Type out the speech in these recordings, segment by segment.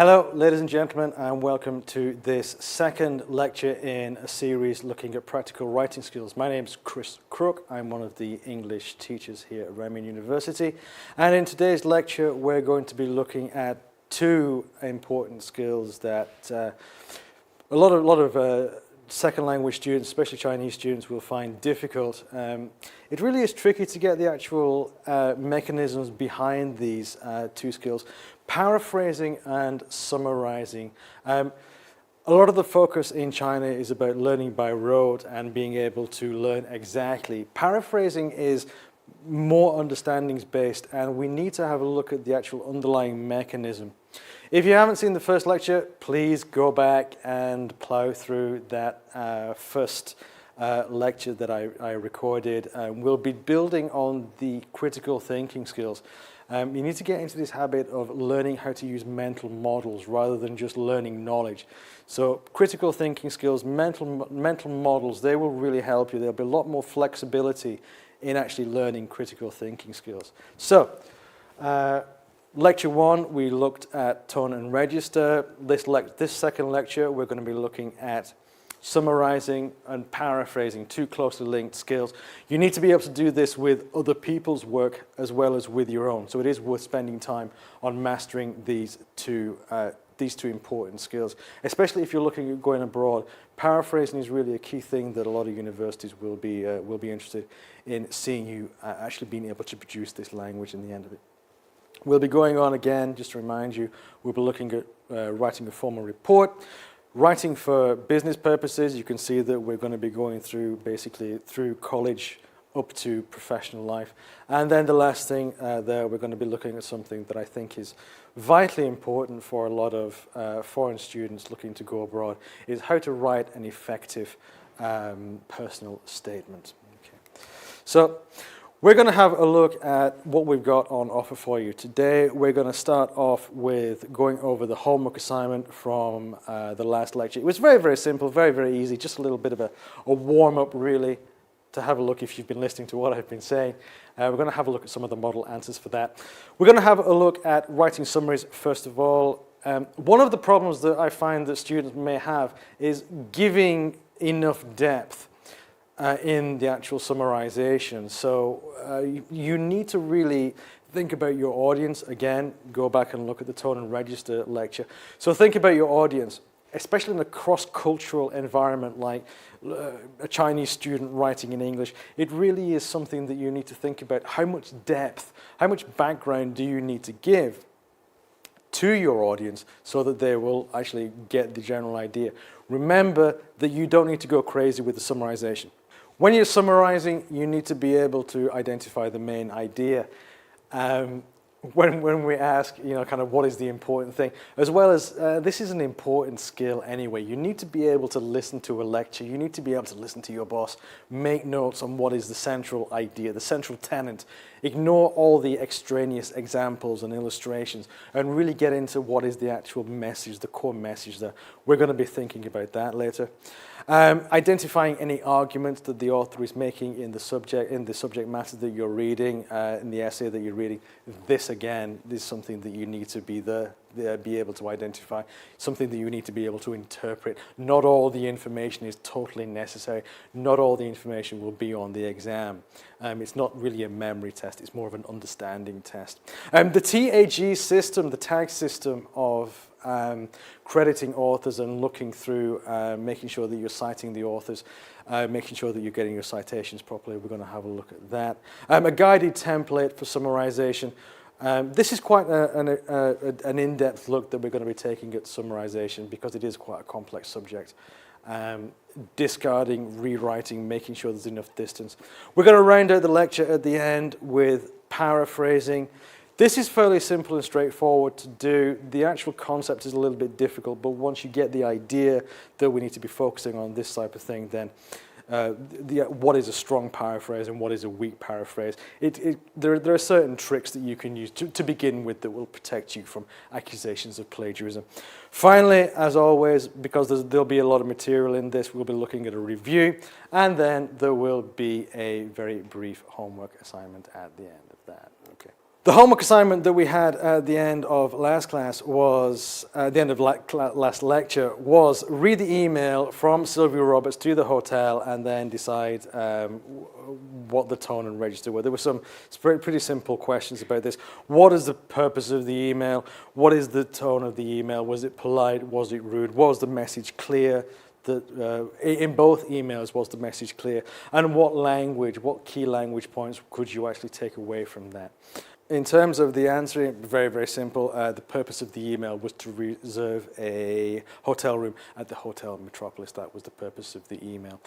Hello, ladies and gentlemen, and welcome to this second lecture in a series looking at practical writing skills. My name is Chris Crook. I'm one of the English teachers here at Revenant University. And in today's lecture, we're going to be looking at two important skills that a lot of second language students, especially Chinese students, will find difficult. It really is tricky to get the actual mechanisms behind these two skills. Paraphrasing and summarizing. A lot of the focus in China is about learning by rote and being able to learn exactly. Paraphrasing is more understandings based, and we need to have a look at the actual underlying mechanism. If you haven't seen the first lecture, please go back and plow through that first lecture that I recorded. We'll be building on the critical thinking skills. You need to get into this habit of learning how to use mental models rather than just learning knowledge. So critical thinking skills, mental models, they will really help you. There'll be a lot more flexibility in actually learning critical thinking skills. So, lecture one, we looked at tone and register. This second lecture, we're going to be looking at summarizing and paraphrasing, two closely linked skills. You need to be able to do this with other people's work as well as with your own. So it is worth spending time on mastering these two important skills, especially if you're looking at going abroad. Paraphrasing is really a key thing that a lot of universities will be interested in seeing you actually being able to produce this language in the end of it. We'll be going on again, just to remind you, we'll be looking at writing a formal report. Writing for business purposes, you can see that we're going to be going through basically through college up to professional life. And then the last thing there, we're going to be looking at something that I think is vitally important for a lot of foreign students looking to go abroad, is how to write an effective personal statement. Okay. So we're going to have a look at what we've got on offer for you. Today, we're going to start off with going over the homework assignment from the last lecture. It was very, very simple, very, very easy, just a little bit of a warm-up, really, to have a look if you've been listening to what I've been saying. We're going to have a look at some of the model answers for that. We're going to have a look at writing summaries, first of all. One of the problems that I find that students may have is giving enough depth in the actual summarization. So you need to really think about your audience. Again, go back and look at the tone and register lecture. So think about your audience, especially in a cross-cultural environment like a Chinese student writing in English. It really is something that you need to think about. How much depth, how much background do you need to give to your audience so that they will actually get the general idea? Remember that you don't need to go crazy with the summarization. When you're summarizing, you need to be able to identify the main idea. When we ask, kind of what is the important thing, as well as this is an important skill anyway. You need to be able to listen to a lecture. You need to be able to listen to your boss, make notes on what is the central idea, the central tenet. Ignore all the extraneous examples and illustrations and really get into what is the actual message, the core message there. We're going to be thinking about that later. Identifying any arguments that the author is making in the subject matter that you're reading, in the essay that you're reading. This again is something that you need to be able to identify, something that you need to be able to interpret. Not all the information is totally necessary. Not all the information will be on the exam. It's not really a memory test. It's more of an understanding test. The TAG system, the tag system of crediting authors and looking through, making sure that you're citing the authors, making sure that you're getting your citations properly. We're going to have a look at that. A guided template for summarization. This is quite an in-depth look that we're going to be taking at summarization because it is quite a complex subject. Discarding, rewriting, making sure there's enough distance. We're going to round out the lecture at the end with paraphrasing. This is fairly simple and straightforward to do. The actual concept is a little bit difficult, but once you get the idea that we need to be focusing on this type of thing, then what is a strong paraphrase and what is a weak paraphrase? There are certain tricks that you can use to begin with that will protect you from accusations of plagiarism. Finally, as always, because there'll be a lot of material in this, we'll be looking at a review, and then there will be a very brief homework assignment at the end of that. Okay. The homework assignment that we had at the end of last class was, at the end of last lecture, was read the email from Sylvia Roberts to the hotel and then decide what the tone and register were. There were some pretty simple questions about this. What is the purpose of the email? What is the tone of the email? Was it polite? Was it rude? Was the message clear? In both emails, was the message clear? And what language, what key language points could you actually take away from that? In terms of the answer, very, very simple. The purpose of the email was to reserve a hotel room at the Hotel Metropolis. That was the purpose of the email.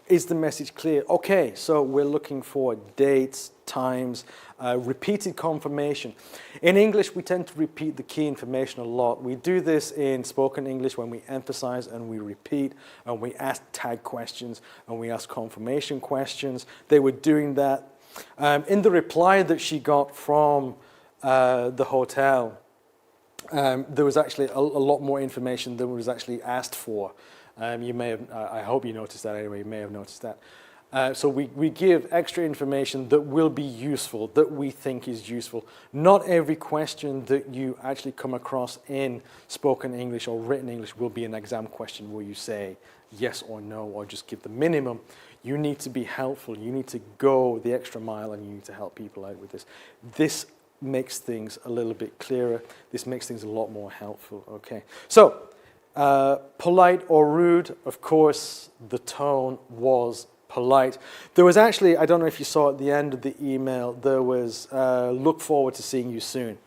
Is the message clear? Okay, so we're looking for dates, times, repeated confirmation. In English, we tend to repeat the key information a lot. We do this in spoken English when we emphasize and we repeat, and we ask tag questions, and we ask confirmation questions. They were doing that. In the reply that she got from the hotel, there was actually a lot more information than was actually asked for. You may have, I hope you noticed that anyway, you may have noticed that. So we give extra information that will be useful, that we think is useful. Not every question that you actually come across in spoken English or written English will be an exam question where you say yes or no, or just give the minimum. You need to be helpful. You need to go the extra mile, and you need to help people out with this. This makes things a little bit clearer. This makes things a lot more helpful. Okay. So, polite or rude, of course, the tone was polite. There was actually, I don't know if you saw at the end of the email, there was look forward to seeing you soon.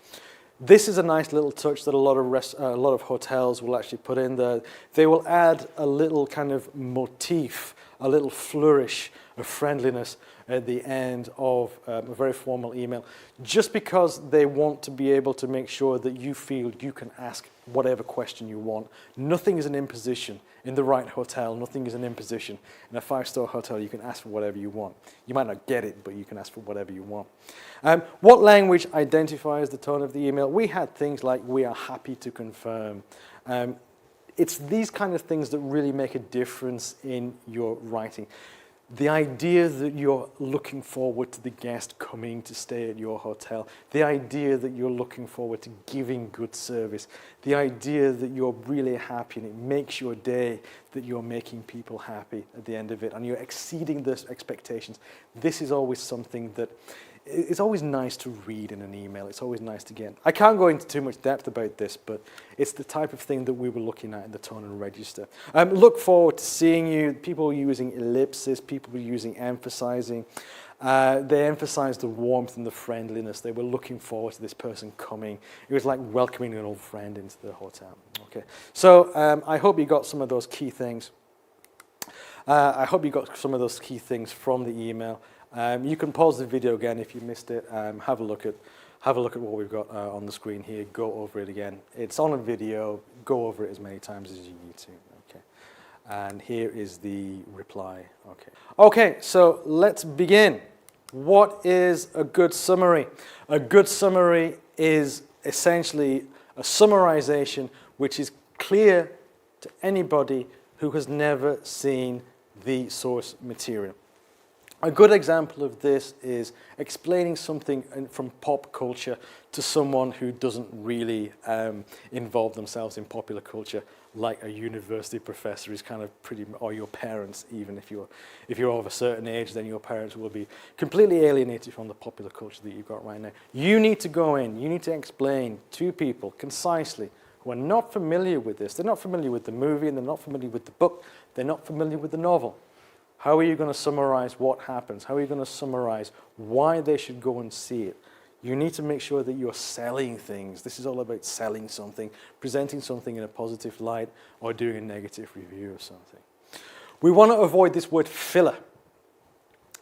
This is a nice little touch that a lot of hotels will actually put in there. They will add a little kind of motif, a little flourish of friendliness at the end of a very formal email, just because they want to be able to make sure that you feel you can ask whatever question you want. Nothing is an imposition in the right hotel. Nothing is an imposition. In a 5-star hotel, you can ask for whatever you want. You might not get it, but you can ask for whatever you want. What language identifies the tone of the email? We had things like, we are happy to confirm. It's these kind of things that really make a difference in your writing. The idea that you're looking forward to the guest coming to stay at your hotel, the idea that you're looking forward to giving good service, the idea that you're really happy and it makes your day, that you're making people happy at the end of it, and you're exceeding those expectations. This is always something that it's always nice to read in an email. It's always nice to get. I can't go into too much depth about this, but it's the type of thing that we were looking at in the tone and register. Look forward to seeing you. People using ellipsis, people using emphasizing. They emphasized the warmth and the friendliness. They were looking forward to this person coming. It was like welcoming an old friend into the hotel. Okay, so I hope you got some of those key things. I hope you got some of those key things from the email. You can pause the video again if you missed it. Have a look at what we've got on the screen here. Go over it again. It's on a video. Go over it as many times as you need to. Okay. And here is the reply. Okay. Okay. So let's begin. What is a good summary? A good summary is essentially a summarization which is clear to anybody who has never seen the source material. A good example of this is explaining something from pop culture to someone who doesn't really involve themselves in popular culture, like a university professor is kind of pretty, or your parents, even if you're of a certain age, then your parents will be completely alienated from the popular culture that you've got right now. You need to go in, you need to explain to people concisely who are not familiar with this. They're not familiar with the movie, and they're not familiar with the book, they're not familiar with the novel. How are you going to summarize what happens? How are you going to summarize why they should go and see it? You need to make sure that you're selling things. This is all about selling something, presenting something in a positive light, or doing a negative review of something. We want to avoid this word filler.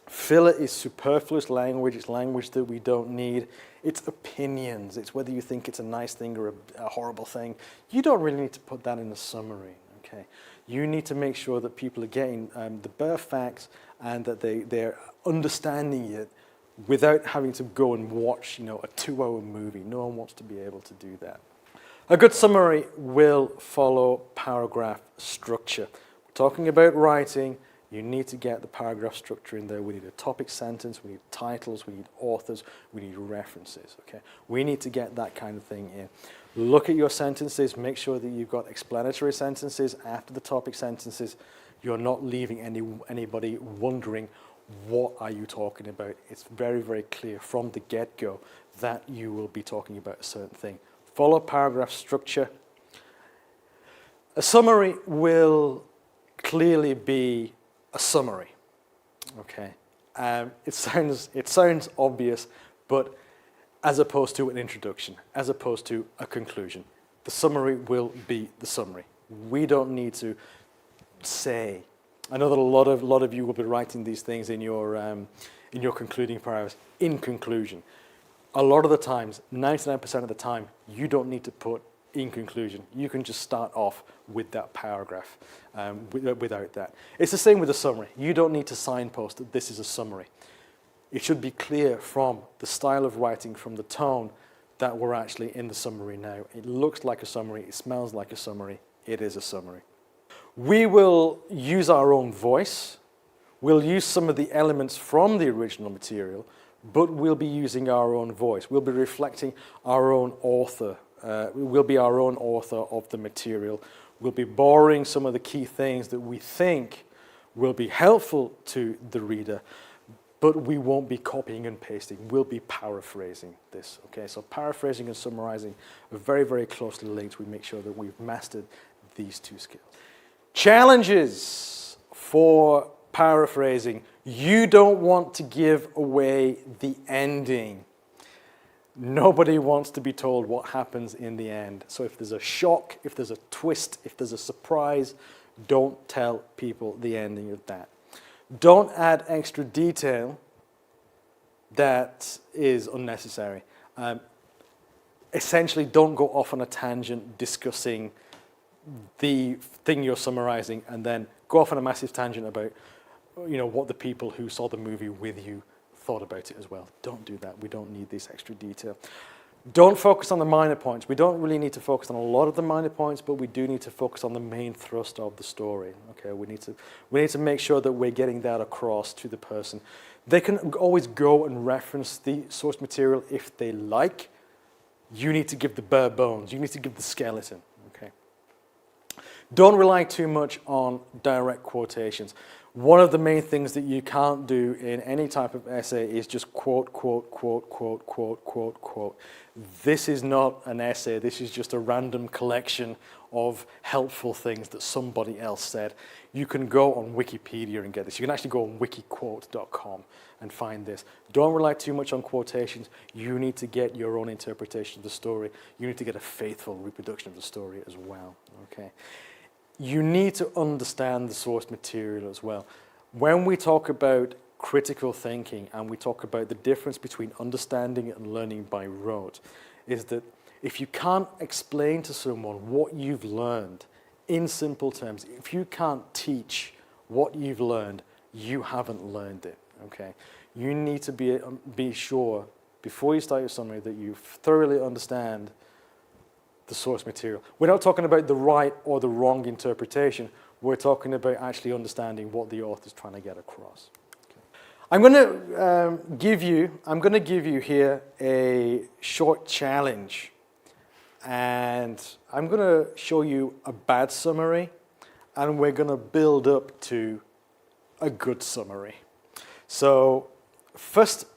Filler is superfluous language. It's language that we don't need. It's opinions. It's whether you think it's a nice thing or a horrible thing. You don't really need to put that in a summary. Okay. You need to make sure that people are getting the bare facts and that they're understanding it without having to go and watch, a 2-hour movie. No one wants to be able to do that. A good summary will follow paragraph structure. We're talking about writing. You need to get the paragraph structure in there. We need a topic sentence, we need titles, we need authors, we need references, okay? We need to get that kind of thing in. Look at your sentences, make sure that you've got explanatory sentences after the topic sentences. You're not leaving anybody wondering, what are you talking about? It's very, very clear from the get-go that you will be talking about a certain thing. Follow paragraph structure. A summary will clearly be a summary, okay? It sounds obvious, but as opposed to an introduction, as opposed to a conclusion, the summary will be the summary. We don't need to say. I know that a lot of you will be writing these things in your concluding paragraphs. In conclusion, a lot of the times, 99% of the time, you don't need to put in conclusion. You can just start off with that paragraph without that. It's the same with a summary. You don't need to signpost that this is a summary. It should be clear from the style of writing, from the tone, that we're actually in the summary now. It looks like a summary. It smells like a summary. It is a summary. We will use our own voice. We'll use some of the elements from the original material, but we'll be using our own voice. We'll be reflecting our own author. We'll be our own author of the material. We'll be borrowing some of the key things that we think will be helpful to the reader, but we won't be copying and pasting. We'll be paraphrasing this, okay? So paraphrasing and summarizing are very, very closely linked. We make sure that we've mastered these two skills. Challenges for paraphrasing. You don't want to give away the ending. Nobody wants to be told what happens in the end. So if there's a shock, if there's a twist, if there's a surprise, don't tell people the ending of that. Don't add extra detail that is unnecessary. Essentially, don't go off on a tangent discussing the thing you're summarizing and then go off on a massive tangent about, what the people who saw the movie with you thought about it as well. Don't do that. We don't need this extra detail. Don't focus on the minor points. We don't really need to focus on a lot of the minor points, but we do need to focus on the main thrust of the story. Okay, we need to make sure that we're getting that across to the person. They can always go and reference the source material if they like. You need to give the bare bones. You need to give the skeleton. Okay. Don't rely too much on direct quotations. One of the main things that you can't do in any type of essay is just quote, quote, quote, quote, quote, quote, quote. This is not an essay. This is just a random collection of helpful things that somebody else said. You can go on Wikipedia and get this. You can actually go on wikiquote.com and find this. Don't rely too much on quotations. You need to get your own interpretation of the story. You need to get a faithful reproduction of the story as well. Okay. You need to understand the source material as well. When we talk about critical thinking and we talk about the difference between understanding and learning by rote, is that if you can't explain to someone what you've learned in simple terms, if you can't teach what you've learned, you haven't learned it, okay? You need to be sure, before you start your summary, that you thoroughly understand the source material. We're not talking about the right or the wrong interpretation. We're talking about actually understanding what the author's trying to get across. Okay. I'm going to give you here a short challenge, and I'm going to show you a bad summary, and we're going to build up to a good summary. So first,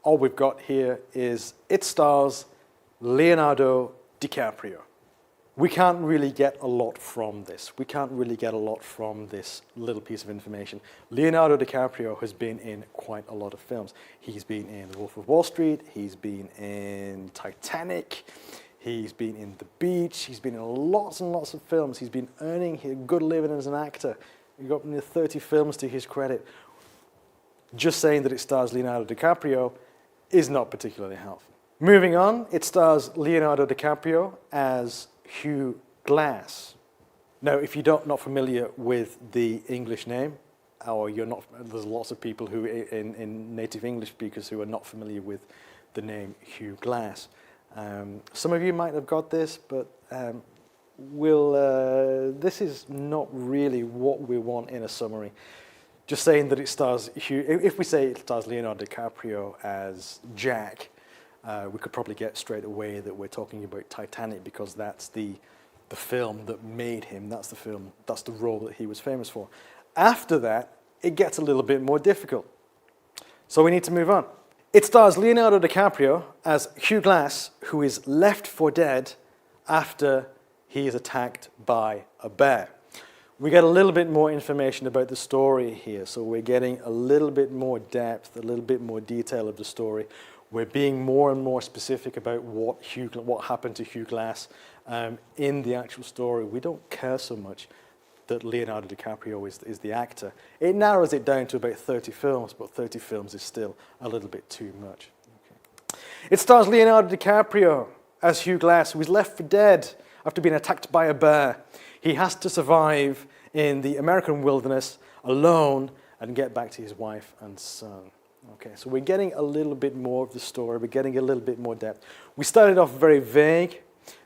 all we've got here is it stars Leonardo DiCaprio. We can't really get a lot from this. We can't really get a lot from this little piece of information. Leonardo DiCaprio has been in quite a lot of films. He's been in The Wolf of Wall Street. He's been in Titanic. He's been in The Beach. He's been in lots and lots of films. He's been earning a good living as an actor. He got near 30 films to his credit. Just saying that it stars Leonardo DiCaprio is not particularly helpful. Moving on, it stars Leonardo DiCaprio as Hugh Glass. Now, if you're not familiar with the English name, or there's lots of people who, in native English speakers, who are not familiar with the name Hugh Glass. Some of you might have got this, but this is not really what we want in a summary. Just saying that it stars, if we say it stars Leonardo DiCaprio as Jack, we could probably get straight away that we're talking about Titanic, because that's the film that made him, that's the role that he was famous for. After that, it gets a little bit more difficult. So we need to move on. It stars Leonardo DiCaprio as Hugh Glass, who is left for dead after he is attacked by a bear. We get a little bit more information about the story here, so we're getting a little bit more depth, a little bit more detail of the story. We're being more and more specific about what happened to Hugh Glass in the actual story. We don't care so much that Leonardo DiCaprio is the actor. It narrows it down to about 30 films, but 30 films is still a little bit too much. Okay. It stars Leonardo DiCaprio as Hugh Glass, who is left for dead after being attacked by a bear. He has to survive in the American wilderness alone and get back to his wife and son. Okay, so we're getting a little bit more of the story. We're getting a little bit more depth. We started off very vague.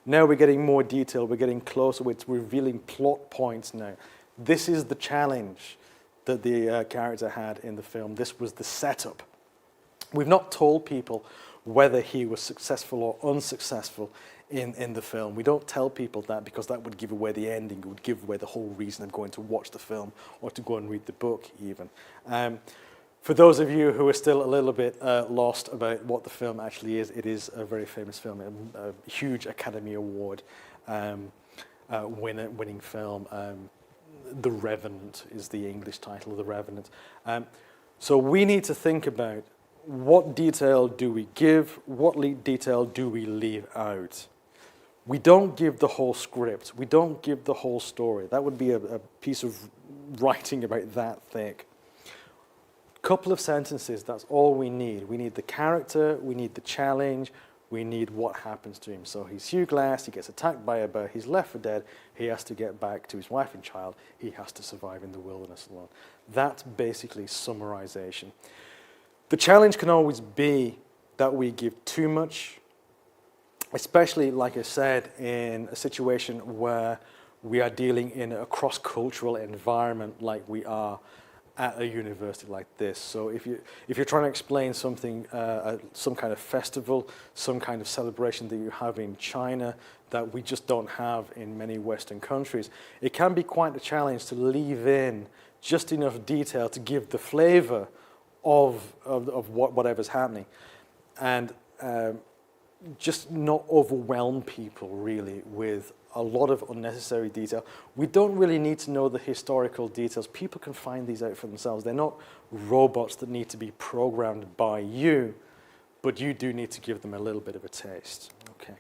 Now we're getting more detail. We're getting closer. We're revealing plot points now. This is the challenge that the character had in the film. This was the setup. We've not told people whether he was successful or unsuccessful in the film. We don't tell people that, because that would give away the ending. It would give away the whole reason of going to watch the film or to go and read the book even. For those of you who are still a little bit lost about what the film actually is, it is a very famous film, a huge Academy Award winning film. The Revenant is the English title of The Revenant. So we need to think about what detail do we give, what detail do we leave out. We don't give the whole script. We don't give the whole story. That would be a piece of writing about that thick. Couple of sentences, that's all we need. We need the character, we need the challenge, we need what happens to him. So he's Hugh Glass, he gets attacked by a bear, he's left for dead, he has to get back to his wife and child, he has to survive in the wilderness alone. That's basically summarization. The challenge can always be that we give too much, especially, like I said, in a situation where we are dealing in a cross-cultural environment like we are at a university like this. So if you're trying to explain something, some kind of festival, some kind of celebration that you have in China that we just don't have in many Western countries, it can be quite a challenge to leave in just enough detail to give the flavor of whatever's happening, and just not overwhelm people really with a lot of unnecessary detail. We don't really need to know the historical details. People can find these out for themselves. They're not robots that need to be programmed by you, but you do need to give them a little bit of a taste. Okay.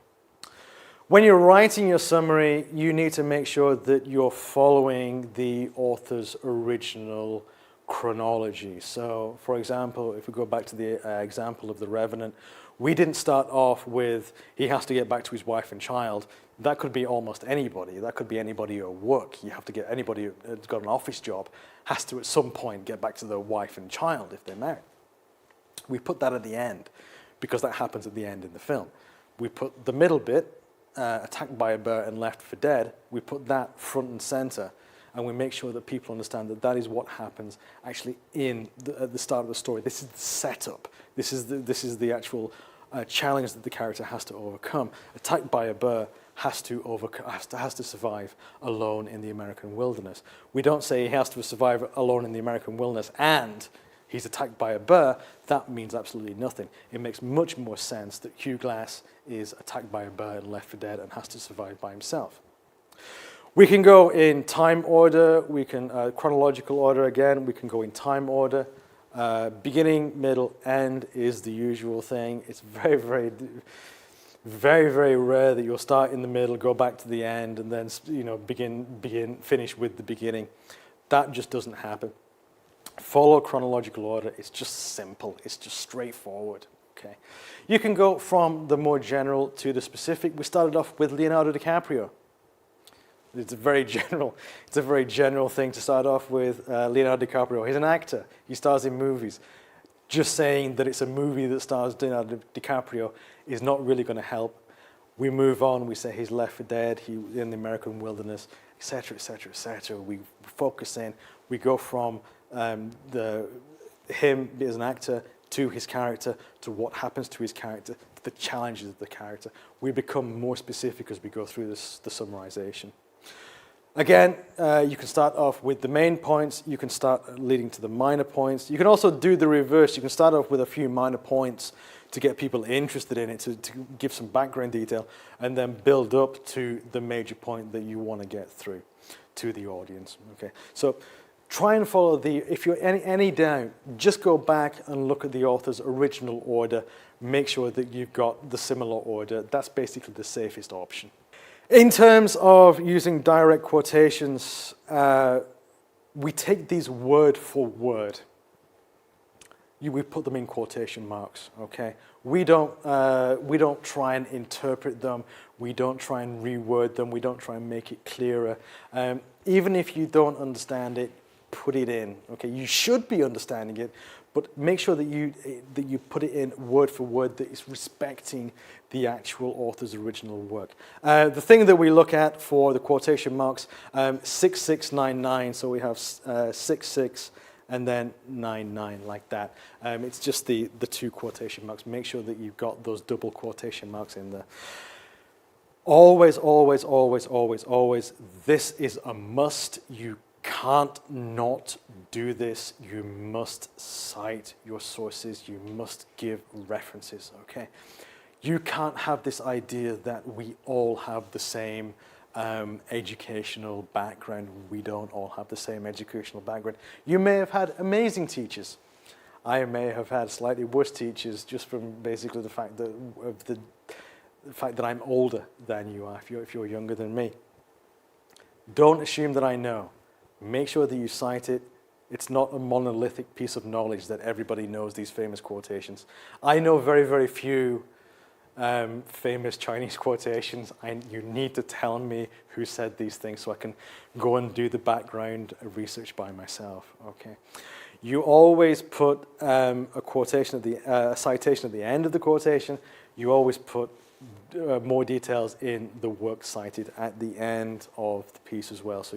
When you're writing your summary, you need to make sure that you're following the author's original chronology. So, for example, if we go back to the example of The Revenant, we didn't start off with he has to get back to his wife and child. That could be almost anybody. That could be anybody at work. You have to get anybody who's got an office job has to at some point get back to their wife and child if they're married. We put that at the end because that happens at the end in the film. We put the middle bit, attacked by a bear and left for dead, we put that front and center, and we make sure that people understand that that is what happens actually at the start of the story. This is the setup. This is the actual challenge that the character has to overcome. Attacked by a bear has to survive alone in the American wilderness. We don't say he has to survive alone in the American wilderness and he's attacked by a bear. That means absolutely nothing. It makes much more sense that Hugh Glass is attacked by a bear and left for dead and has to survive by himself. We can go in time order, we can chronological order again, we can go in time order. Beginning, middle, end is the usual thing. It's very, very, very, very rare that you'll start in the middle, go back to the end, and then finish with the beginning. That just doesn't happen. Follow chronological order. It's just simple. It's just straightforward. Okay. You can go from the more general to the specific. We started off with Leonardo DiCaprio. It's a very general thing to start off with Leonardo DiCaprio. He's an actor. He stars in movies. Just saying that it's a movie that stars Leonardo DiCaprio is not really going to help. We move on, we say he's left for dead, he in the American wilderness, etc., etc., etc. We focus in, we go from him as an actor to his character, to what happens to his character, to the challenges of the character. We become more specific as we go through the summarization. Again, you can start off with the main points, you can start leading to the minor points. You can also do the reverse. You can start off with a few minor points to get people interested in it, to give some background detail, and then build up to the major point that you want to get through to the audience. Okay, so try and follow if you're any doubt, just go back and look at the author's original order. Make sure that you've got the similar order. That's basically the safest option. In terms of using direct quotations, we take these word for word. We put them in quotation marks, okay? We don't try and interpret them. We don't try and reword them. We don't try and make it clearer. Even if you don't understand it, put it in, okay? You should be understanding it, but make sure that you put it in word for word that is respecting the actual author's original work. The thing that we look at for the quotation marks, 6699, so we have 66 and then 99 like that. It's just the two quotation marks. Make sure that you've got those double quotation marks in there. Always, always, always, always, always, this is a must. You can't not do this. You must cite your sources. You must give references, okay? You can't have this idea that we all have the same educational background. We don't all have the same educational background. You may have had amazing teachers. I may have had slightly worse teachers just from basically the fact that I'm older than you are, if you're younger than me. Don't assume that I know. Make sure that you cite it. It's not a monolithic piece of knowledge that everybody knows these famous quotations. I know very, very few famous Chinese quotations. You need to tell me who said these things so I can go and do the background research by myself. Okay. You always put a citation at the end of the quotation. You always put more details in the work cited at the end of the piece as well. So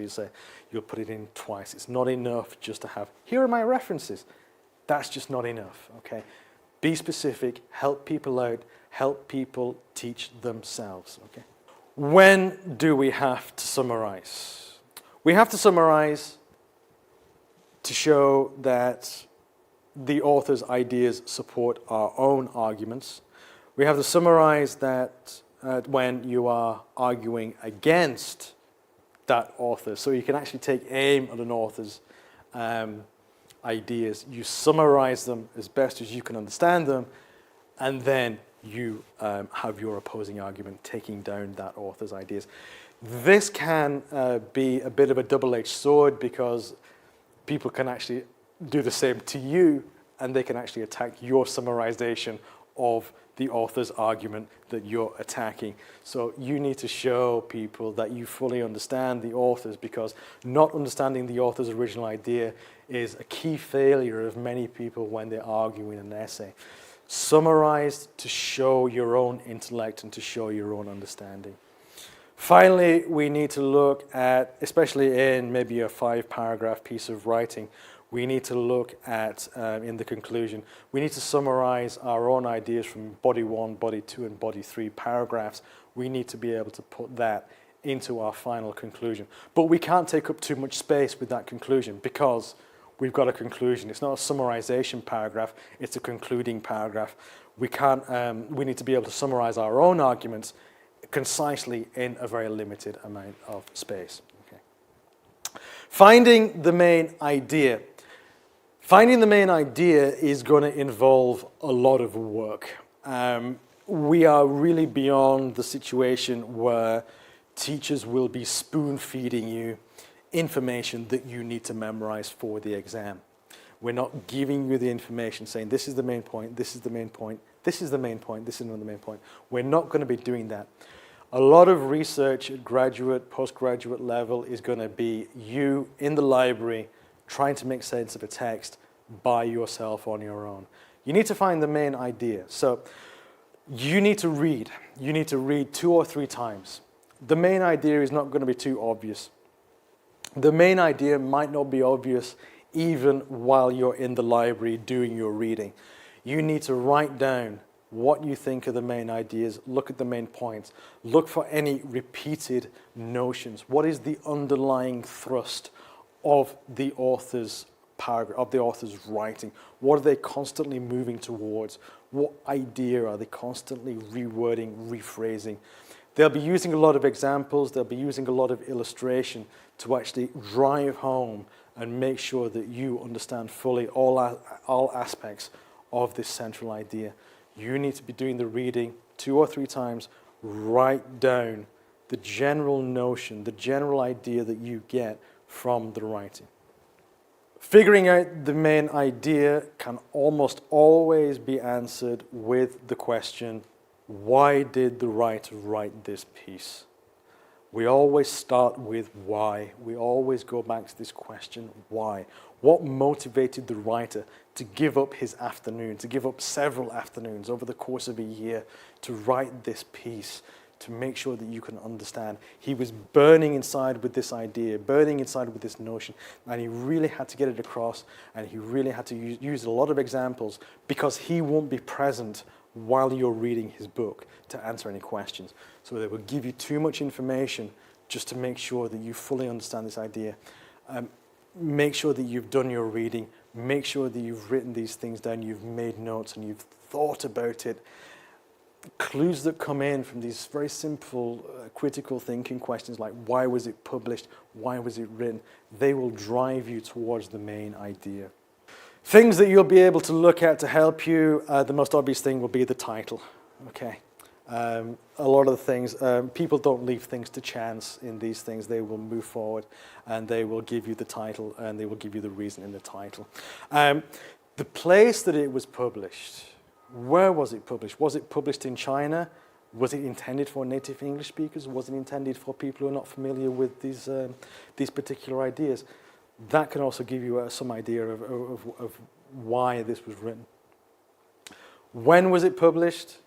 you'll put it in twice. It's not enough just to have, here are my references. That's just not enough, okay? Be specific, help people out, help people teach themselves, okay? When do we have to summarize? We have to summarize to show that the author's ideas support our own arguments. We have to summarize that when you are arguing against that author. So you can actually take aim at an author's ideas. You summarize them as best as you can understand them, and then you have your opposing argument taking down that author's ideas. This can be a bit of a double-edged sword because people can actually do the same to you, and they can actually attack your summarization of the author's argument that you're attacking. So you need to show people that you fully understand the authors, because not understanding the author's original idea is a key failure of many people when they're arguing an essay. Summarize to show your own intellect and to show your own understanding. Finally, we need to look at, especially in maybe a 5-paragraph piece of writing, we need to look at, in the conclusion, we need to summarize our own ideas from body 1, body 2, and body 3 paragraphs. We need to be able to put that into our final conclusion. But we can't take up too much space with that conclusion because we've got a conclusion. It's not a summarization paragraph, it's a concluding paragraph. We need to be able to summarize our own arguments concisely in a very limited amount of space. Okay. Finding the main idea. Finding the main idea is going to involve a lot of work. We are really beyond the situation where teachers will be spoon-feeding you information that you need to memorize for the exam. We're not giving you the information saying this is the main point, this is the main point, this is the main point, this is another main point. We're not going to be doing that. A lot of research at graduate, postgraduate level is going to be you in the library trying to make sense of a text by yourself on your own. You need to find the main idea. So You need to read. You need to read 2 or 3 times. The main idea is not going to be too obvious. The main idea might not be obvious even while you're in the library doing your reading. You need to write down what you think are the main ideas, look at the main points, look for any repeated notions. What is the underlying thrust of the author's paragraph, of the author's writing? What are they constantly moving towards? What idea are they constantly rewording, rephrasing? They'll be using a lot of examples, they'll be using a lot of illustration to actually drive home and make sure that you understand fully all aspects of this central idea. You need to be doing the reading 2 or 3 times, write down the general notion, the general idea that you get from the writing. Figuring out the main idea can almost always be answered with the question, why did the writer write this piece? We always start with why. We always go back to this question, why? What motivated the writer to give up his afternoon, to give up several afternoons over the course of a year to write this piece, to make sure that you can understand? He was burning inside with this idea, burning inside with this notion, and he really had to get it across, and he really had to use a lot of examples because he won't be present while you're reading his book to answer any questions. So they will give you too much information just to make sure that you fully understand this idea. Make sure that you've done your reading, make sure that you've written these things down, you've made notes and you've thought about it. Clues that come in from these very simple critical thinking questions like why was it published, why was it written, they will drive you towards the main idea. Things that you'll be able to look at to help you, the most obvious thing will be the title. Okay. A lot of the things, people don't leave things to chance in these things. They will move forward and they will give you the title and they will give you the reason in the title. The place that it was published, where was it published? Was it published in China? Was it intended for native English speakers? Was it intended for people who are not familiar with these particular ideas? That can also give you some idea of why this was written. When was it published?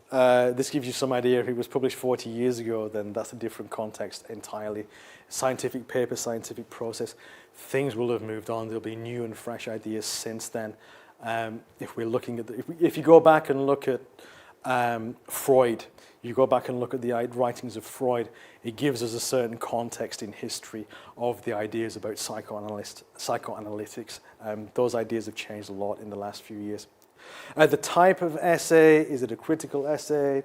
This gives you some idea. If it was published 40 years ago, then that's a different context entirely. Scientific paper, scientific process, things will have moved on. There'll be new and fresh ideas since then. If we're looking at, if you go back and look at Freud, you go back and look at the writings of Freud, it gives us a certain context in history of the ideas about psychoanalytics. Those ideas have changed a lot in the last few years. The type of essay, is it a critical essay?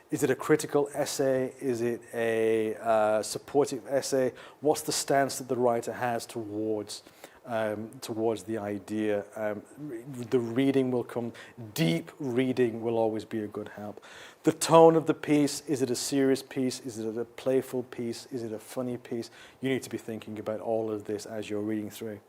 Is it a critical essay? Is it a supportive essay? What's the stance that the writer has towards the idea? The reading will come. Deep reading will always be a good help. The tone of the piece, is it a serious piece? Is it a playful piece? Is it a funny piece? You need to be thinking about all of this as you're reading through.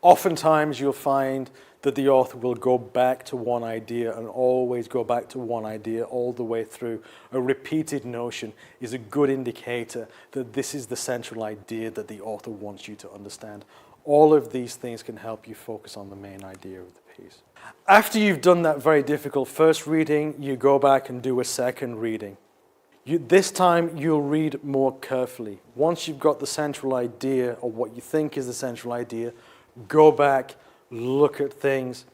Oftentimes you'll find that the author will go back to one idea and always go back to one idea all the way through. A repeated notion is a good indicator that this is the central idea that the author wants you to understand. All of these things can help you focus on the main idea of the piece. After you've done that very difficult first reading, you go back and do a second reading. This time you'll read more carefully. Once you've got the central idea or what you think is the central idea, go back, look at things,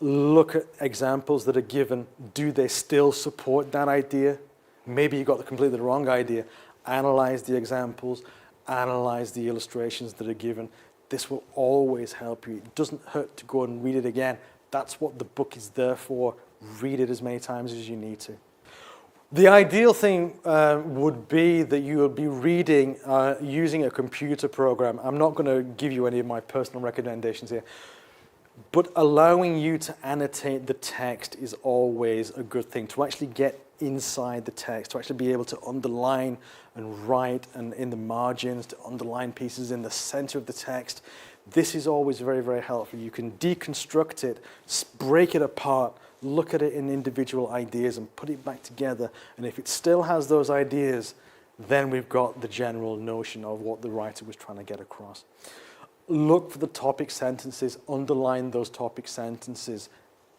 look at examples that are given. Do they still support that idea? Maybe you got completely the wrong idea. Analyze the examples, analyze the illustrations that are given. This will always help you. It doesn't hurt to go and read it again. That's what the book is there for. Read it as many times as you need to. The ideal thing would be that you would be reading using a computer program. I'm not going to give you any of my personal recommendations here, but allowing you to annotate the text is always a good thing, to actually get inside the text, to actually be able to underline and write and in the margins, to underline pieces in the center of the text. This is always very, very helpful. You can deconstruct it, break it apart, look at it in individual ideas and put it back together. And if it still has those ideas, then we've got the general notion of what the writer was trying to get across. Look for the topic sentences, underline those topic sentences,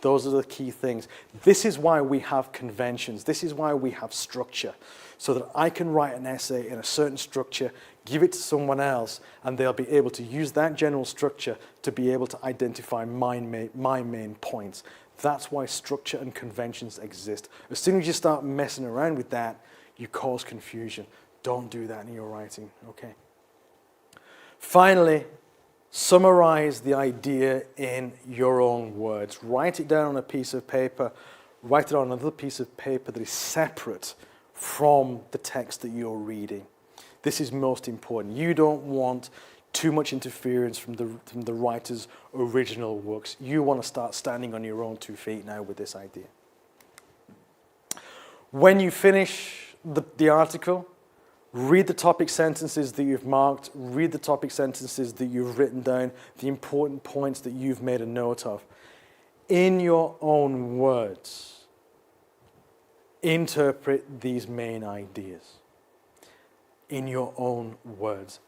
Those are the key things. This is why we have conventions. This is why we have structure. So that I can write an essay in a certain structure, give it to someone else, and they'll be able to use that general structure to be able to identify my main points. That's why structure and conventions exist. As soon as you start messing around with that, you cause confusion. Don't do that in your writing, okay? Finally, summarize the idea in your own words. Write it down on a piece of paper. Write it on another piece of paper that is separate from the text that you're reading. This is most important. You don't want too much interference from the writer's original works. You want to start standing on your own 2 feet now with this idea. When you finish the article, read the topic sentences that you've marked, read the topic sentences that you've written down, the important points that you've made a note of. In your own words, interpret these main ideas. In your own words.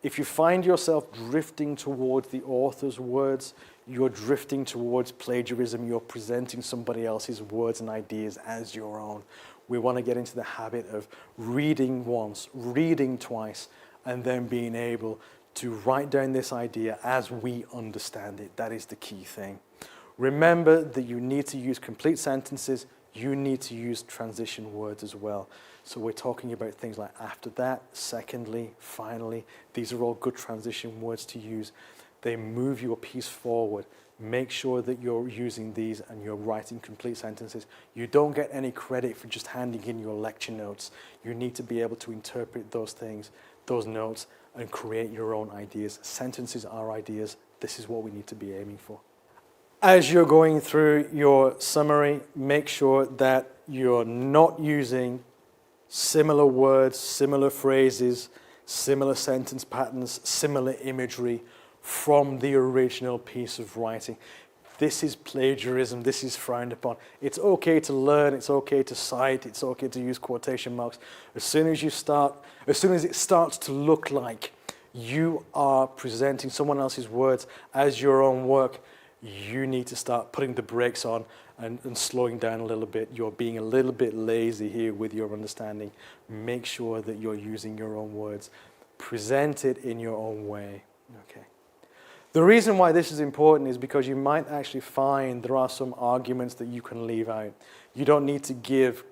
If you find yourself drifting towards the author's words, you're drifting towards plagiarism, you're presenting somebody else's words and ideas as your own. We want to get into the habit of reading once, reading twice, and then being able to write down this idea as we understand it. That is the key thing. Remember that you need to use complete sentences, you need to use transition words as well. So we're talking about things like after that, secondly, finally. These are all good transition words to use. They move your piece forward. Make sure that you're using these and you're writing complete sentences. You don't get any credit for just handing in your lecture notes. You need to be able to interpret those things, those notes, and create your own ideas. Sentences are ideas. This is what we need to be aiming for. As you're going through your summary, make sure that you're not using similar words, similar phrases, similar sentence patterns, similar imagery from the original piece of writing. This is plagiarism. This is frowned upon. It's okay to learn. It's okay to cite. It's okay to use quotation marks. As soon as it starts to look like you are presenting someone else's words as your own work, you need to start putting the brakes on and slowing down a little bit. You're being a little bit lazy here with your understanding. Make sure that you're using your own words. Present it in your own way. Okay. The reason why this is important is because you might actually find there are some arguments that you can leave out. You don't need to give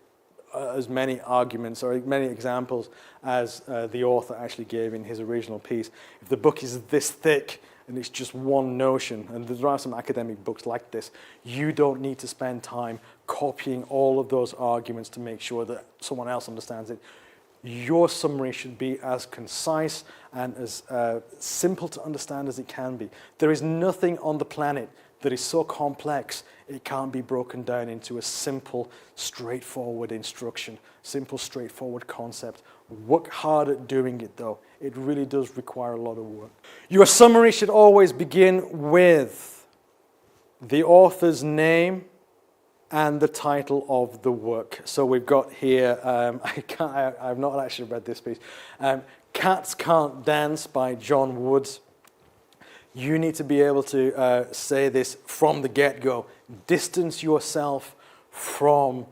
as many arguments or many examples as the author actually gave in his original piece. If the book is this thick and it's just one notion, and there are some academic books like this, you don't need to spend time copying all of those arguments to make sure that someone else understands it. Your summary should be as concise and as simple to understand as it can be. There is nothing on the planet that is so complex it can't be broken down into a simple, straightforward instruction, simple, straightforward concept. Work hard at doing it, though. It really does require a lot of work. Your summary should always begin with the author's name and the title of the work. So we've got here, I've not actually read this piece, Cats Can't Dance by John Woods. You need to be able to say this from the get-go. Distance yourself from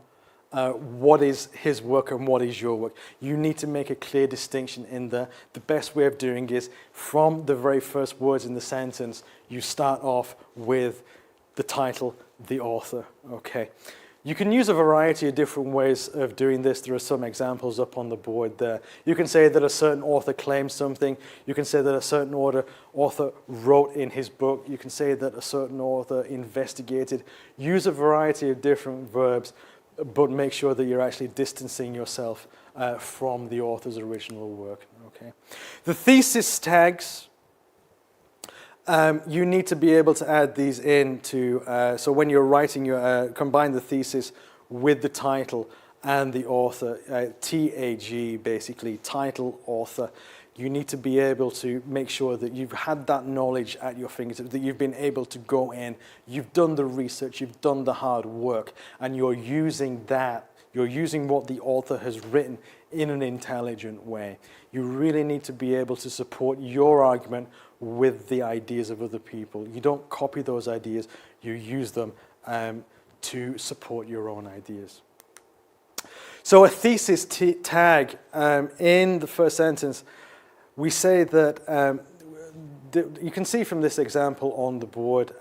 what is his work and what is your work. You need to make a clear distinction in there. The best way of doing is from the very first words in the sentence, you start off with the title, the author, okay? You can use a variety of different ways of doing this. There are some examples up on the board there. You can say that a certain author claimed something. You can say that a certain author wrote in his book. You can say that a certain author investigated. Use a variety of different verbs, but make sure that you're actually distancing yourself from the author's original work, okay? The thesis tags, you need to be able to add these in so when you're writing, you combine the thesis with the title and the author, TAG basically, title, author. You need to be able to make sure that you've had that knowledge at your fingertips, that you've been able to go in, you've done the research, you've done the hard work, and you're using that, you're using what the author has written in an intelligent way. You really need to be able to support your argument with the ideas of other people. You don't copy those ideas, you use them to support your own ideas. So a thesis tag, in the first sentence, we say that, you can see from this example on the board,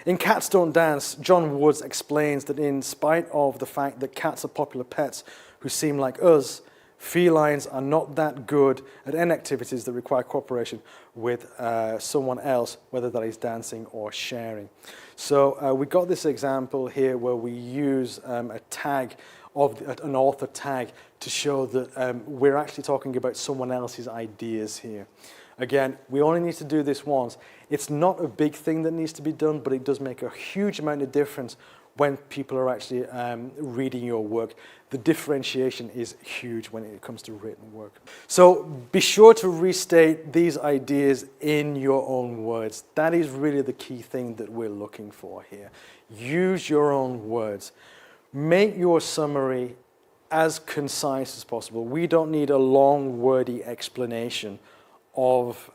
in Cats Don't Dance, John Woods explains that in spite of the fact that cats are popular pets who seem like us, felines are not that good at any activities that require cooperation with someone else, whether that is dancing or sharing. So we got this example here where we use a tag, an author tag, to show that we're actually talking about someone else's ideas here. Again, we only need to do this once. It's not a big thing that needs to be done, but it does make a huge amount of difference when people are actually reading your work. The differentiation is huge when it comes to written work. So be sure to restate these ideas in your own words. That is really the key thing that we're looking for here. Use your own words. Make your summary as concise as possible. We don't need a long, wordy explanation of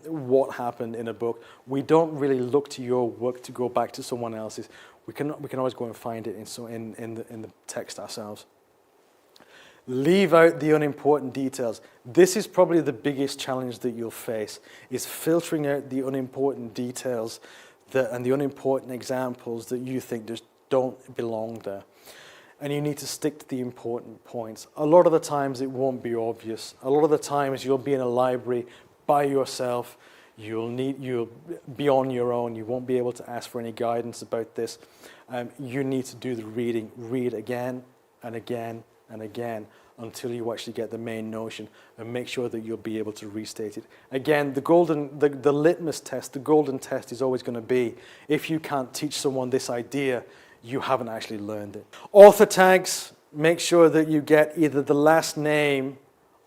what happened in a book. We don't really look to your work to go back to someone else's. We can always go and find it in the text ourselves. Leave out the unimportant details. This is probably the biggest challenge that you'll face, is filtering out the unimportant details and the unimportant examples that you think just don't belong there. And you need to stick to the important points. A lot of the times it won't be obvious. A lot of the times you'll be in a library by yourself. You'll be on your own. You won't be able to ask for any guidance about this. You need to do the reading. Read again and again and again until you actually get the main notion, and make sure that you'll be able to restate it. Again, the litmus test, the golden test is always going to be, if you can't teach someone this idea, you haven't actually learned it. Author tags, make sure that you get either the last name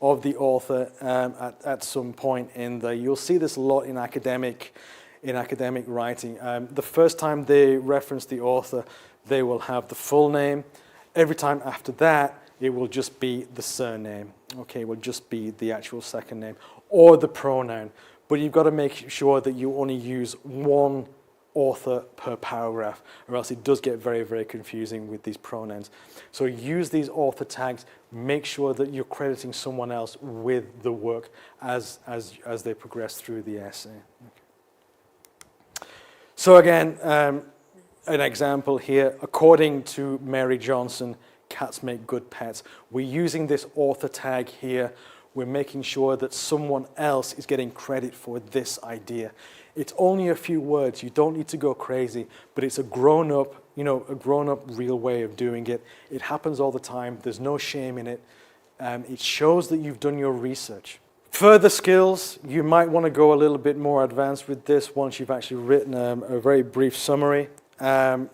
of the author at some point in there. You'll see this a lot in academic writing. The first time they reference the author, they will have the full name. Every time after that, it will just be the surname. Okay, it will just be the actual second name or the pronoun. But you've got to make sure that you only use one author per paragraph, or else it does get very, very confusing with these pronouns. So use these author tags. Make sure that you're crediting someone else with the work as they progress through the essay. Okay. So again, an example here. According to Mary Johnson, cats make good pets. We're using this author tag here. We're making sure that someone else is getting credit for this idea. It's only a few words. You don't need to go crazy, but it's a grown-up, real way of doing it. It happens all the time. There's no shame in it. It shows that you've done your research. Further skills, you might want to go a little bit more advanced with this once you've actually written a very brief summary.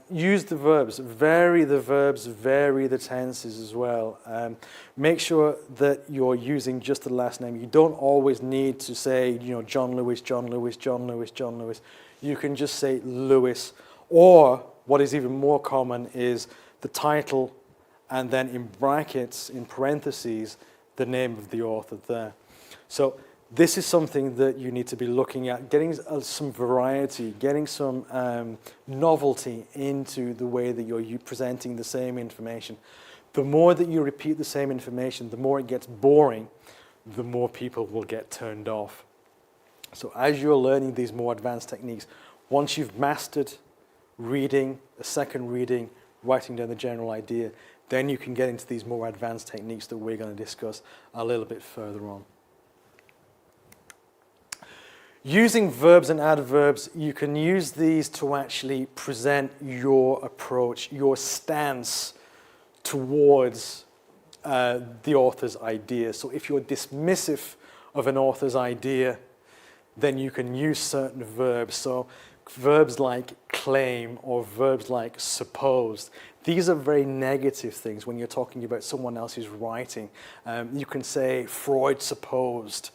Use the verbs, vary the tenses as well. Make sure that you're using just the last name. You don't always need to say, John Lewis, John Lewis, John Lewis, John Lewis. You can just say Lewis, or what is even more common is the title and then in brackets, in parentheses, the name of the author there. So this is something that you need to be looking at, getting some variety, getting some novelty into the way that you're presenting the same information. The more that you repeat the same information, the more it gets boring, the more people will get turned off. So as you're learning these more advanced techniques, once you've mastered reading, a second reading, writing down the general idea, then you can get into these more advanced techniques that we're going to discuss a little bit further on. Using verbs and adverbs, you can use these to actually present your approach, your stance towards the author's idea. So if you're dismissive of an author's idea, then you can use certain verbs. So verbs like claim or verbs like supposed. These are very negative things when you're talking about someone else's writing. You can say Freud supposed.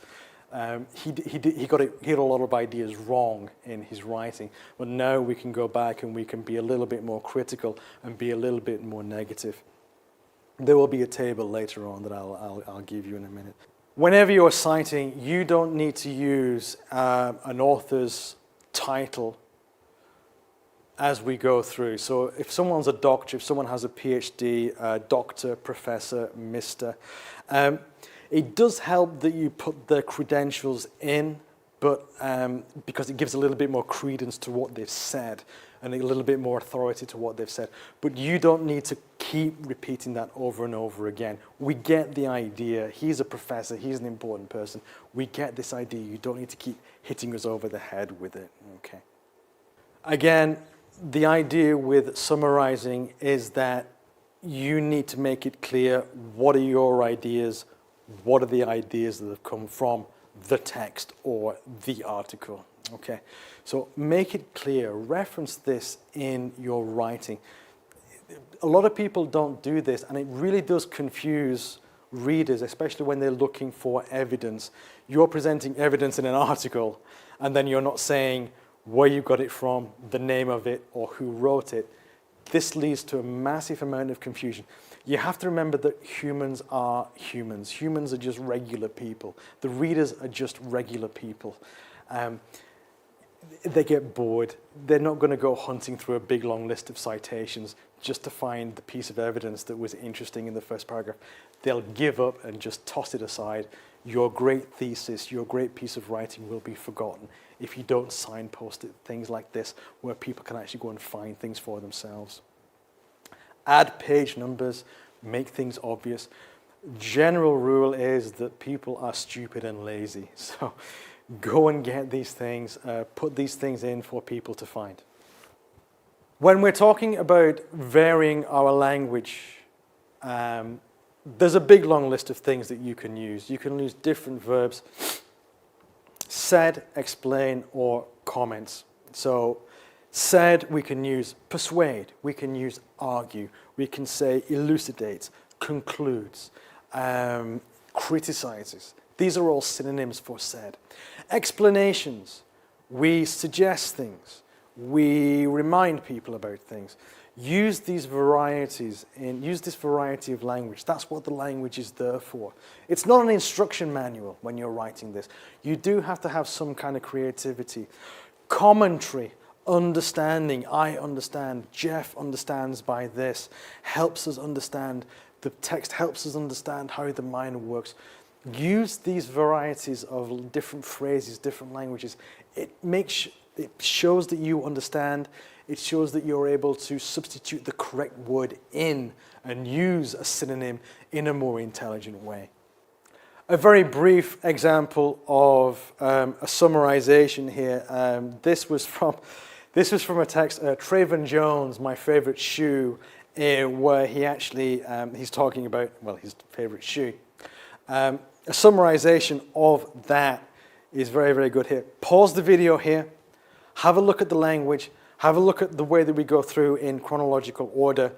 He got a lot of ideas wrong in his writing, but now we can go back and we can be a little bit more critical and be a little bit more negative. There will be a table later on that I'll give you in a minute. Whenever you're citing, you don't need to use an author's title as we go through. So if someone's a doctor, if someone has a PhD, doctor, professor, mister, it does help that you put their credentials in, but because it gives a little bit more credence to what they've said and a little bit more authority to what they've said. But you don't need to keep repeating that over and over again. We get the idea. He's a professor. He's an important person. We get this idea. You don't need to keep hitting us over the head with it. Okay. Again, the idea with summarizing is that you need to make it clear what are your ideas, what are the ideas that have come from the text or the article. Okay, so make it clear, reference this in your writing. A lot of people don't do this, and it really does confuse readers, especially when they're looking for evidence. You're presenting evidence in an article, and then you're not saying where you got it from, the name of it, or who wrote it. This leads to a massive amount of confusion. You have to remember that humans are humans. Humans are just regular people. The readers are just regular people. They get bored. They're not going to go hunting through a big long list of citations just to find the piece of evidence that was interesting in the first paragraph. They'll give up and just toss it aside. Your great thesis, your great piece of writing will be forgotten if you don't signpost it, things like this, where people can actually go and find things for themselves. Add page numbers, make things obvious. General rule is that people are stupid and lazy. So go and get these things, put these things in for people to find. When we're talking about varying our language, there's a big long list of things that you can use. You can use different verbs, said, explain, or comments. So said, we can use persuade, we can use argue, we can say elucidates, concludes, criticizes. These are all synonyms for said. Explanations, we suggest things, we remind people about things. Use these varieties, use this variety of language. That's what the language is there for. It's not an instruction manual when you're writing this. You do have to have some kind of creativity. Commentary, understanding, I understand, Jeff understands by this, helps us understand, the text helps us understand how the mind works. Use these varieties of different phrases, different languages. It shows that you understand. It shows that you're able to substitute the correct word in and use a synonym in a more intelligent way. A very brief example of a summarization here. This was from a text, Trayvon Jones, My Favorite Shoe, where he actually, he's talking about, well, his favorite shoe. A summarization of that is very, very good here. Pause the video here, have a look at the language, have a look at the way that we go through in chronological order.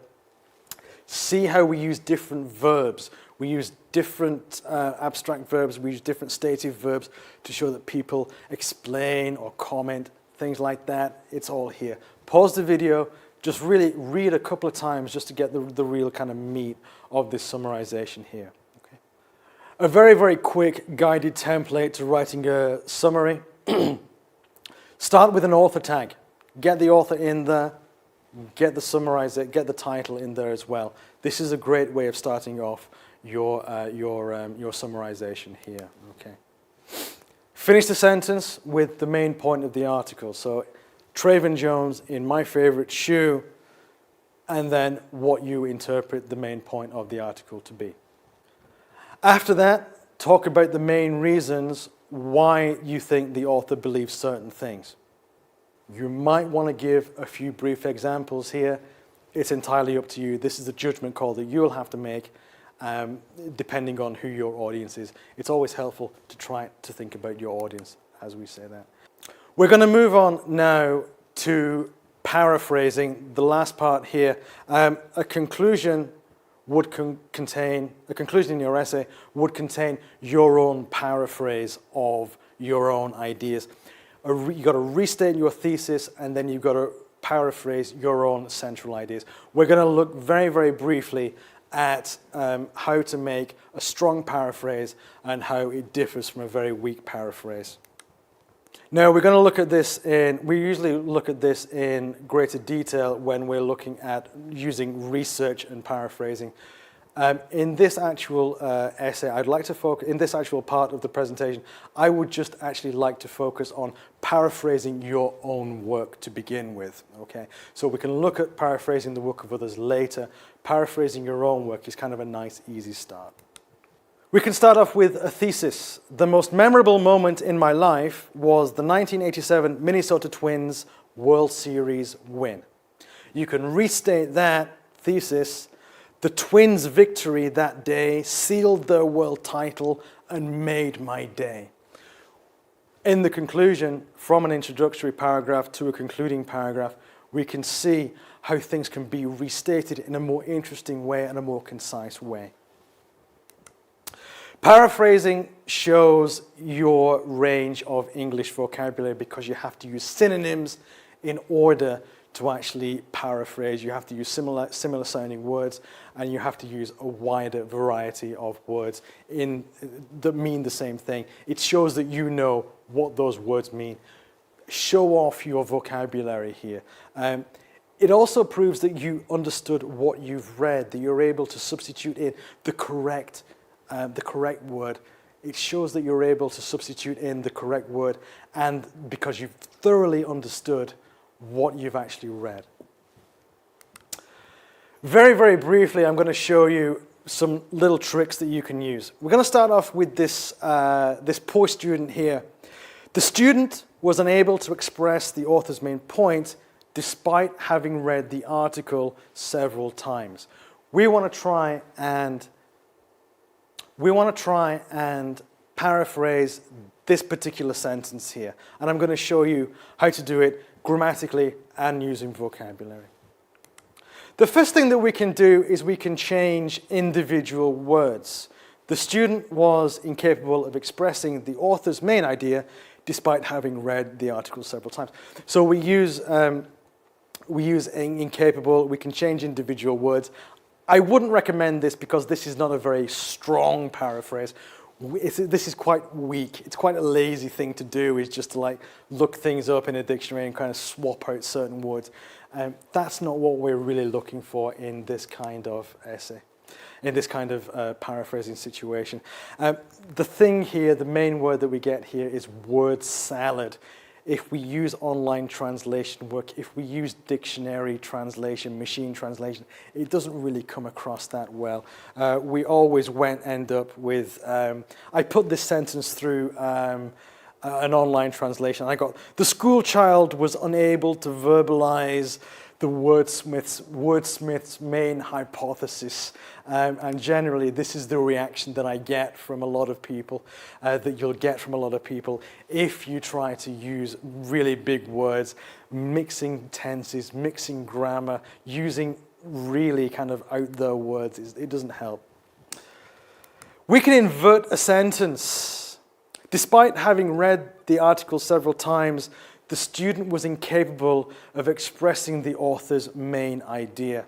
See how we use different verbs. We use different abstract verbs. We use different stative verbs to show that people explain or comment, things like that. It's all here. Pause the video. Just really read a couple of times just to get the real kind of meat of this summarization here. Okay. A very, very quick guided template to writing a summary. Start with an author tag. Get the author in there, get the summarizer, get the title in there as well. This is a great way of starting off your summarization here. Okay. Finish the sentence with the main point of the article. So, Trayvon Jones in My Favorite Shoe, and then what you interpret the main point of the article to be. After that, talk about the main reasons why you think the author believes certain things. You might want to give a few brief examples here. It's entirely up to you. This is a judgment call that you'll have to make depending on who your audience is. It's always helpful to try to think about your audience as we say that. We're going to move on now to paraphrasing, the last part here. A conclusion would contain, a conclusion in your essay would contain your own paraphrase of your own ideas. You've got to restate your thesis, and then you've got to paraphrase your own central ideas. We're going to look very, very briefly at how to make a strong paraphrase and how it differs from a very weak paraphrase. Now we're going to look at this we usually look at this in greater detail when we're looking at using research and paraphrasing. In this actual essay, I'd like to focus, in this actual part of the presentation, I would just actually like to focus on paraphrasing your own work to begin with, okay? So we can look at paraphrasing the work of others later. Paraphrasing your own work is kind of a nice, easy start. We can start off with a thesis. The most memorable moment in my life was the 1987 Minnesota Twins World Series win. You can restate that thesis. The Twins' victory that day sealed their world title and made my day. In the conclusion, from an introductory paragraph to a concluding paragraph, we can see how things can be restated in a more interesting way and a more concise way. Paraphrasing shows your range of English vocabulary because you have to use synonyms in order to actually paraphrase. You have to use similar sounding words, and you have to use a wider variety of words that mean the same thing. It shows that you know what those words mean. Show off your vocabulary here. It also proves that you understood what you've read, that you're able to substitute in the correct word. It shows that you're able to substitute in the correct word, and because you've thoroughly understood what you've actually read. Very, very briefly, I'm going to show you some little tricks that you can use. We're going to start off with this poor student here. The student was unable to express the author's main point despite having read the article several times. We want to try and paraphrase this particular sentence here. And I'm going to show you how to do it grammatically and using vocabulary. The first thing that we can do is we can change individual words. The student was incapable of expressing the author's main idea despite having read the article several times. So we use incapable, we can change individual words. I wouldn't recommend this because this is not a very strong paraphrase. This is quite weak. It's quite a lazy thing to do, is just to like look things up in a dictionary and kind of swap out certain words. That's not what we're really looking for in this kind of essay, in this kind of paraphrasing situation. The thing here, the main word that we get here is word salad. If we use online translation work, if we use dictionary translation, machine translation, it doesn't really come across that well. We always end up with, I put this sentence through an online translation. I got, the school child was unable to verbalize the wordsmith's main hypothesis. And generally, this is the reaction that I get from a lot of people, that you'll get from a lot of people if you try to use really big words, mixing tenses, mixing grammar, using really kind of out there words. It doesn't help. We can invert a sentence. Despite having read the article several times, the student was incapable of expressing the author's main idea.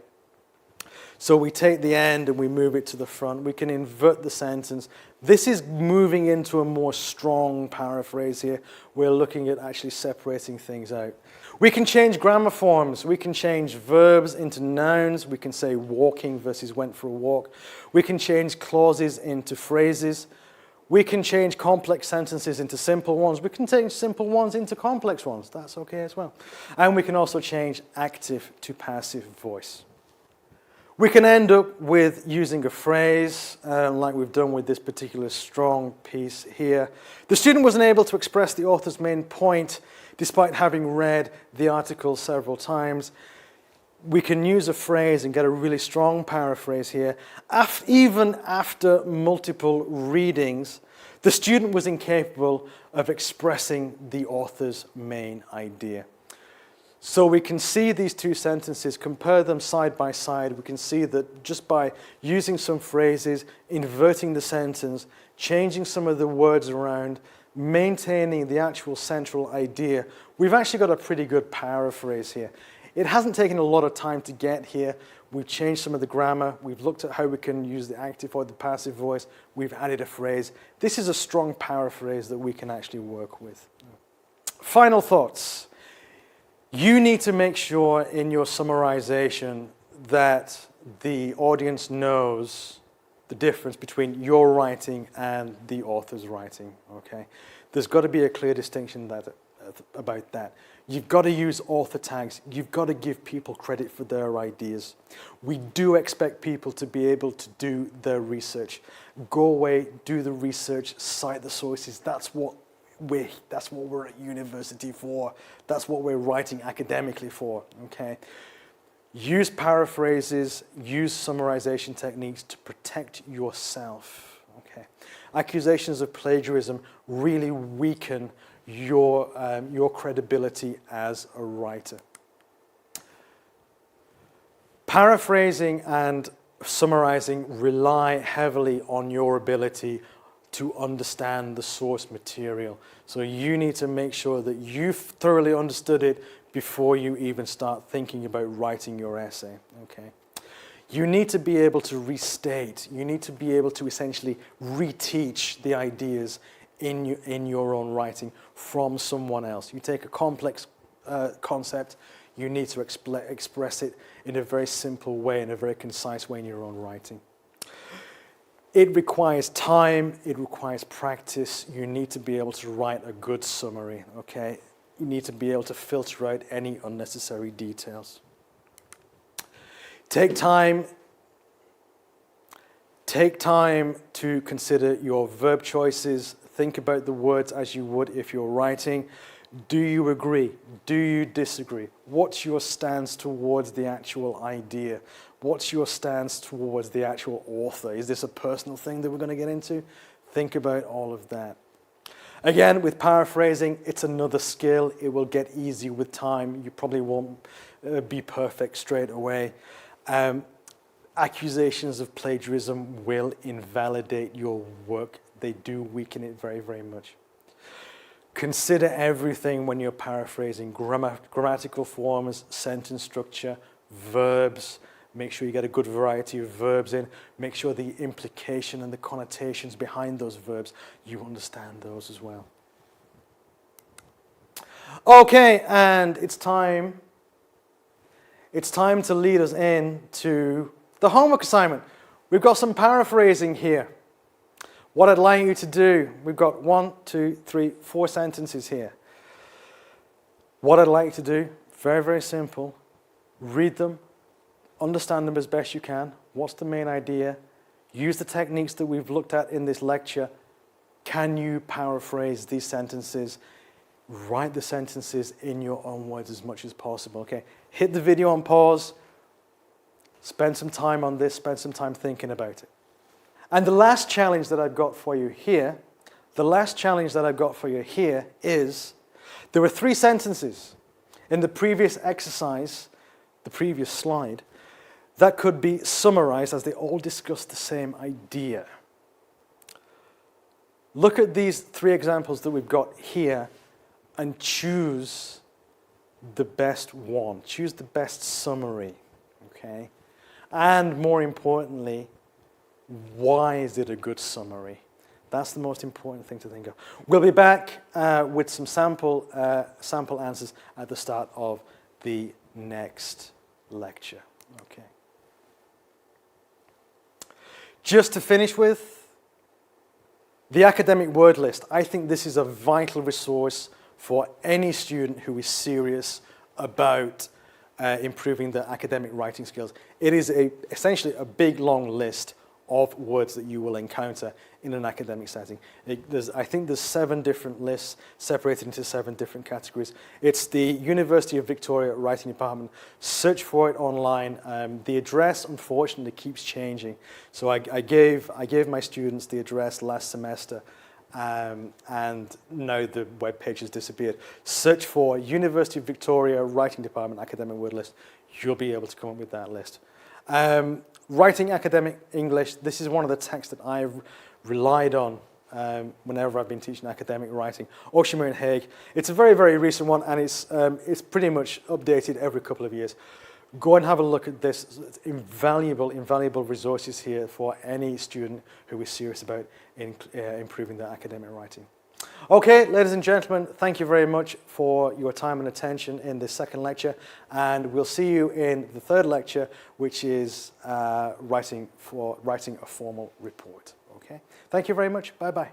So we take the end and we move it to the front. We can invert the sentence. This is moving into a more strong paraphrase here. We're looking at actually separating things out. We can change grammar forms. We can change verbs into nouns. We can say walking versus went for a walk. We can change clauses into phrases. We can change complex sentences into simple ones. We can change simple ones into complex ones. That's okay as well. And we can also change active to passive voice. We can end up with using a phrase, like we've done with this particular strong piece here. The student was unable to express the author's main point despite having read the article several times. We can use a phrase and get a really strong paraphrase here. Even after multiple readings, the student was incapable of expressing the author's main idea. So we can see these two sentences, compare them side by side. We can see that just by using some phrases, inverting the sentence, changing some of the words around, maintaining the actual central idea, we've actually got a pretty good paraphrase here. It hasn't taken a lot of time to get here. We've changed some of the grammar. We've looked at how we can use the active or the passive voice. We've added a phrase. This is a strong paraphrase that we can actually work with. Final thoughts. You need to make sure in your summarization that the audience knows the difference between your writing and the author's writing, okay? There's got to be a clear distinction about that. You've got to use author tags. You've got to give people credit for their ideas. We do expect people to be able to do their research. Go away, do the research, cite the sources. That's what we're at university for. That's what we're writing academically for, okay? Use paraphrases, use summarization techniques to protect yourself, okay? Accusations of plagiarism really weaken your credibility as a writer. Paraphrasing and summarizing rely heavily on your ability to understand the source material. So you need to make sure that you've thoroughly understood it before you even start thinking about writing your essay, okay? You need to be able to restate. You need to be able to essentially reteach the ideas in your own writing from someone else. You take a complex concept, you need to express it in a very simple way, in a very concise way in your own writing. It requires time, it requires practice. You need to be able to write a good summary, okay? You need to be able to filter out any unnecessary details. Take time to consider your verb choices. Think about the words as you would if you're writing. Do you agree? Do you disagree? What's your stance towards the actual idea? What's your stance towards the actual author? Is this a personal thing that we're going to get into? Think about all of that. Again, with paraphrasing, it's another skill. It will get easy with time. You probably won't be perfect straight away. Accusations of plagiarism will invalidate your work. They do weaken it very, very much. Consider everything when you're paraphrasing: grammatical forms, sentence structure, verbs. Make sure you get a good variety of verbs in. Make sure the implication and the connotations behind those verbs, you understand those as well. Okay, and it's time to lead us in to the homework assignment. We've got some paraphrasing here. What I'd like you to do, we've got 1, 2, 3, 4 sentences here. What I'd like you to do, very, very simple. Read them, understand them as best you can. What's the main idea? Use the techniques that we've looked at in this lecture. Can you paraphrase these sentences? Write the sentences in your own words as much as possible, okay? Hit the video on pause. Spend some time on this. Spend some time thinking about it. And the last challenge that I've got for you here, is there were 3 sentences in the previous exercise, the previous slide, that could be summarized as they all discuss the same idea. Look at these 3 examples that we've got here and choose the best one. Choose the best summary, okay? And more importantly, why is it a good summary? That's the most important thing to think of. We'll be back with some sample answers at the start of the next lecture. Okay. Just to finish with, the academic word list. I think this is a vital resource for any student who is serious about improving their academic writing skills. It is essentially a big, long list of words that you will encounter in an academic setting. I think there's 7 different lists separated into 7 different categories. It's the University of Victoria Writing Department. Search for it online. The address, unfortunately, keeps changing. So I gave my students the address last semester, and now the web page has disappeared. Search for University of Victoria Writing Department Academic Word List. You'll be able to come up with that list. Writing academic English, this is one of the texts that I've relied on whenever I've been teaching academic writing. Oshima and Haig. It's a very, very recent one, and it's pretty much updated every couple of years. Go and have a look at this. It's invaluable resources here for any student who is serious about improving their academic writing. Okay, ladies and gentlemen, thank you very much for your time and attention in this second lecture, and we'll see you in the third lecture, which is writing a formal report. Okay, thank you very much. Bye-bye.